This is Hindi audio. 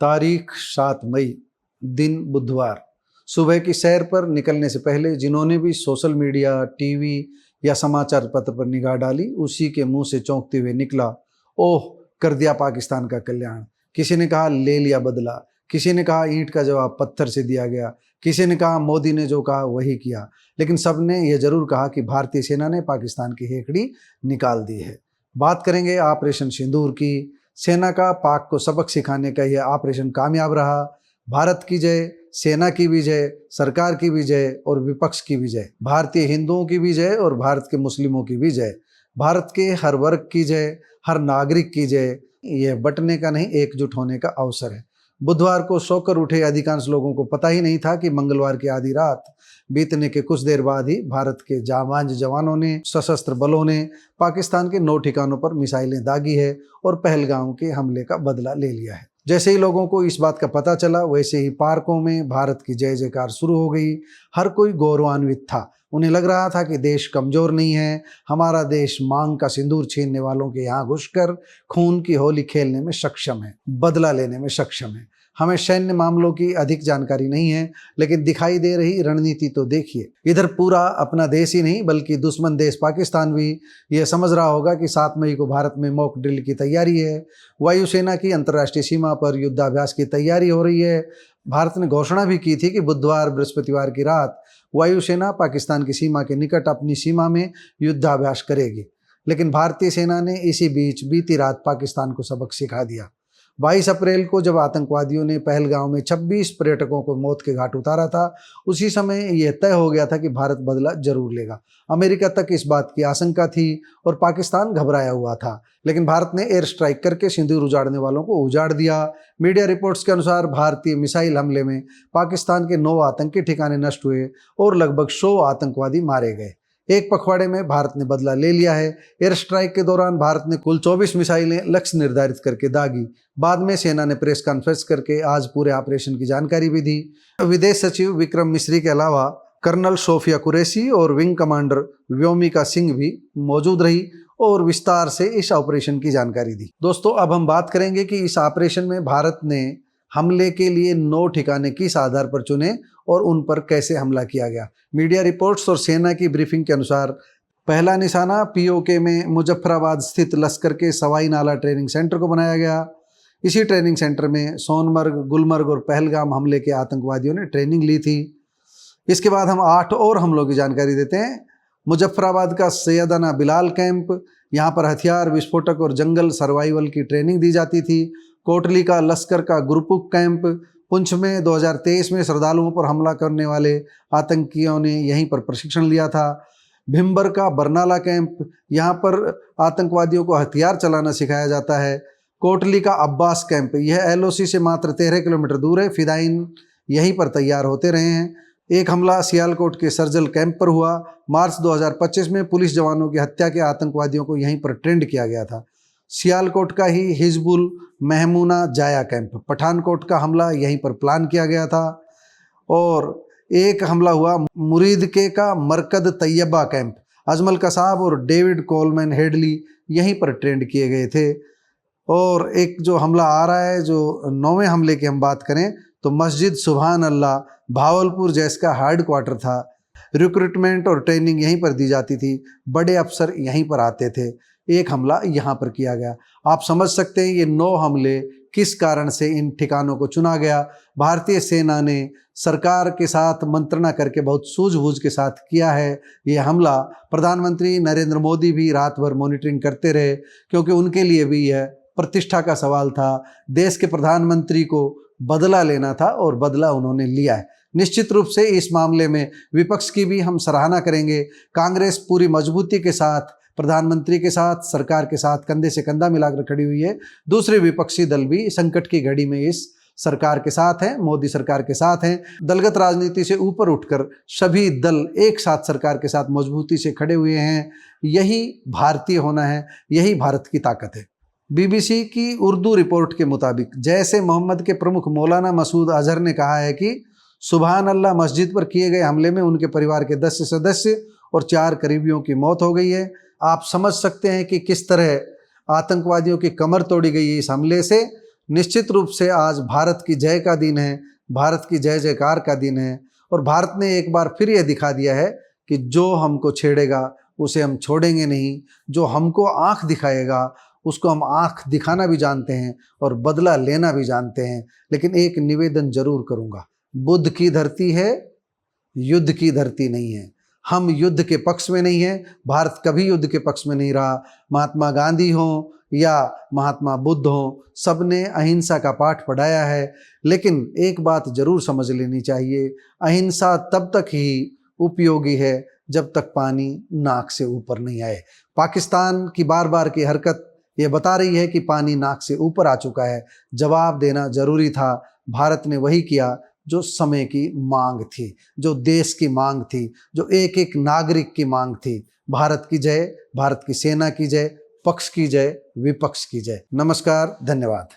तारीख 7 मई, दिन बुधवार। सुबह की सैर पर निकलने से पहले जिन्होंने भी सोशल मीडिया, टीवी या समाचार पत्र पर निगाह डाली, उसी के मुंह से चौंकते हुए निकला, ओह, कर दिया पाकिस्तान का कल्याण। किसी ने कहा ले लिया बदला, किसी ने कहा ईंट का जवाब पत्थर से दिया गया, किसी ने कहा मोदी ने जो कहा वही किया, लेकिन सबने यह जरूर कहा कि भारतीय सेना ने पाकिस्तान की हेकड़ी निकाल दी है। बात करेंगे ऑपरेशन सिंदूर की। सेना का पाक को सबक सिखाने का यह ऑपरेशन कामयाब रहा। भारत की जय, सेना की भी जय, सरकार की भी जय और विपक्ष की भी जय, भारतीय हिंदुओं की भी जय और भारत के मुस्लिमों की भी जय, भारत के हर वर्ग की जय, हर नागरिक की जय। यह बंटने का नहीं, एकजुट होने का अवसर है। बुधवार को सोकर उठे अधिकांश लोगों को पता ही नहीं था कि मंगलवार की आधी रात बीतने के कुछ देर बाद ही भारत के जाबांज जवानों ने, सशस्त्र बलों ने पाकिस्तान के 9 ठिकानों पर मिसाइलें दागी है और पहलगाम के हमले का बदला ले लिया है। जैसे ही लोगों को इस बात का पता चला, वैसे ही पार्कों में भारत की जय जयकार शुरू हो गई। हर कोई गौरवान्वित था। उन्हें लग रहा था कि देश कमजोर नहीं है, हमारा देश मांग का सिंदूर छीनने वालों के यहाँ घुसकर खून की होली खेलने में सक्षम है, बदला लेने में सक्षम है। हमें सैन्य मामलों की अधिक जानकारी नहीं है, लेकिन दिखाई दे रही रणनीति तो देखिए। इधर पूरा अपना देश ही नहीं बल्कि दुश्मन देश पाकिस्तान भी यह समझ रहा होगा कि 7 मई को भारत में मॉक ड्रिल की तैयारी है। वायुसेना की अंतर्राष्ट्रीय सीमा पर युद्धाभ्यास की तैयारी हो रही है। भारत ने घोषणा भी की थी कि बुधवार बृहस्पतिवार की रात वायुसेना पाकिस्तान की सीमा के निकट अपनी सीमा में युद्धाभ्यास करेगी, लेकिन भारतीय सेना ने इसी बीच बीती रात पाकिस्तान को सबक सिखा दिया। 22 अप्रैल को जब आतंकवादियों ने पहलगाम में 26 पर्यटकों को मौत के घाट उतारा था, उसी समय यह तय हो गया था कि भारत बदला जरूर लेगा। अमेरिका तक इस बात की आशंका थी और पाकिस्तान घबराया हुआ था, लेकिन भारत ने एयर स्ट्राइक करके सिंदूर उजाड़ने वालों को उजाड़ दिया। मीडिया रिपोर्ट्स के अनुसार भारतीय मिसाइल हमले में पाकिस्तान के 9 आतंकी ठिकाने नष्ट हुए और लगभग 100 आतंकवादी मारे गए। एक पखवाड़े में भारत ने बदला ले लिया है। एयर स्ट्राइक के दौरान भारत ने कुल 24 मिसाइलें लक्ष्य निर्धारित करके दागी। बाद में सेना ने प्रेस कॉन्फ्रेंस करके आज पूरे ऑपरेशन की जानकारी भी दी। विदेश सचिव विक्रम मिस्री के अलावा कर्नल सोफिया कुरैशी और विंग कमांडर व्योमिका सिंह भी मौजूद रही और विस्तार से इस ऑपरेशन की जानकारी दी। दोस्तों, अब हम बात करेंगे कि इस ऑपरेशन में भारत ने हमले के लिए 9 ठिकाने किस आधार पर चुने और उन पर कैसे हमला किया गया। मीडिया रिपोर्ट्स और सेना की ब्रीफिंग के अनुसार पहला निशाना पीओके में मुजफ्फराबाद स्थित लश्कर के सवाई नाला ट्रेनिंग सेंटर को बनाया गया। इसी ट्रेनिंग सेंटर में सोनमर्ग, गुलमर्ग और पहलगाम हमले के आतंकवादियों ने ट्रेनिंग ली थी। इसके बाद हम 8 और हमलों की जानकारी देते हैं। मुजफ्फराबाद का सैयदना बिलाल कैंप, यहाँ पर हथियार, विस्फोटक और जंगल सर्वाइवल की ट्रेनिंग दी जाती थी। कोटली का लश्कर का गुरपुक कैंप, पुंछ में 2023 में श्रद्धालुओं पर हमला करने वाले आतंकियों ने यहीं पर प्रशिक्षण लिया था। भिम्बर का बरनाला कैंप, यहाँ पर आतंकवादियों को हथियार चलाना सिखाया जाता है। कोटली का अब्बास कैंप, यह एलओसी से मात्र 13 किलोमीटर दूर है। फिदाइन यहीं पर तैयार होते रहे हैं। एक हमला सियालकोट के सर्जल कैंप पर हुआ। मार्च 2025 में पुलिस जवानों की हत्या के आतंकवादियों को यहीं पर ट्रेंड किया गया था। सियालकोट का ही हिजबुल महमूना जाया कैंप, पठानकोट का हमला यहीं पर प्लान किया गया था। और एक हमला हुआ मुरीद के का मरकद तैयबा कैंप, अजमल कसाब और डेविड कोलमैन हेडली यहीं पर ट्रेंड किए गए थे। और एक जो हमला आ रहा है, जो 9वें हमले की हम बात करें तो मस्जिद सुभान अल्लाह भावलपुर जैश का हेड क्वार्टर था। रिक्रूटमेंट और ट्रेनिंग यहीं पर दी जाती थी, बड़े अफसर यहीं पर आते थे। एक हमला यहाँ पर किया गया। आप समझ सकते हैं ये 9 हमले किस कारण से इन ठिकानों को चुना गया। भारतीय सेना ने सरकार के साथ मंत्रणा करके बहुत सूझबूझ के साथ किया है ये हमला। प्रधानमंत्री नरेंद्र मोदी भी रात भर मॉनिटरिंग करते रहे, क्योंकि उनके लिए भी यह प्रतिष्ठा का सवाल था। देश के प्रधानमंत्री को बदला लेना था और बदला उन्होंने लिया है। निश्चित रूप से इस मामले में विपक्ष की भी हम सराहना करेंगे। कांग्रेस पूरी मजबूती के साथ प्रधानमंत्री के साथ, सरकार के साथ कंधे से कंधा मिलाकर खड़ी हुई है। दूसरे विपक्षी दल भी संकट की घड़ी में इस सरकार के साथ हैं, मोदी सरकार के साथ हैं। दलगत राजनीति से ऊपर उठकर सभी दल एक साथ सरकार के साथ मजबूती से खड़े हुए हैं। यही भारतीय होना है, यही भारत की ताकत है। बीबीसी की उर्दू रिपोर्ट के मुताबिक जैसे मोहम्मद के प्रमुख मौलाना मसूद अजहर ने कहा है कि सुभान अल्लाह मस्जिद पर किए गए हमले में उनके परिवार के 10 सदस्य और 4 करीबियों की मौत हो गई है। आप समझ सकते हैं कि किस तरह आतंकवादियों की कमर तोड़ी गई इस हमले से। निश्चित रूप से आज भारत की जय का दिन है, भारत की जय जयकार का दिन है और भारत ने एक बार फिर यह दिखा दिया है कि जो हमको छेड़ेगा उसे हम छोड़ेंगे नहीं, जो हमको आंख दिखाएगा उसको हम आंख दिखाना भी जानते हैं और बदला लेना भी जानते हैं। लेकिन एक निवेदन जरूर करूंगा, बुद्ध की धरती है, युद्ध की धरती नहीं है। हम युद्ध के पक्ष में नहीं हैं, भारत कभी युद्ध के पक्ष में नहीं रहा। महात्मा गांधी हों या महात्मा बुद्ध हों, सबने अहिंसा का पाठ पढ़ाया है। लेकिन एक बात जरूर समझ लेनी चाहिए, अहिंसा तब तक ही उपयोगी है जब तक पानी नाक से ऊपर नहीं आए। पाकिस्तान की बार बार की हरकत ये बता रही है कि पानी नाक से ऊपर आ चुका है। जवाब देना जरूरी था। भारत ने वही किया जो समय की मांग थी, जो देश की मांग थी, जो एक एक नागरिक की मांग थी। भारत की जय, भारत की सेना की जय, पक्ष की जय, विपक्ष की जय। नमस्कार, धन्यवाद।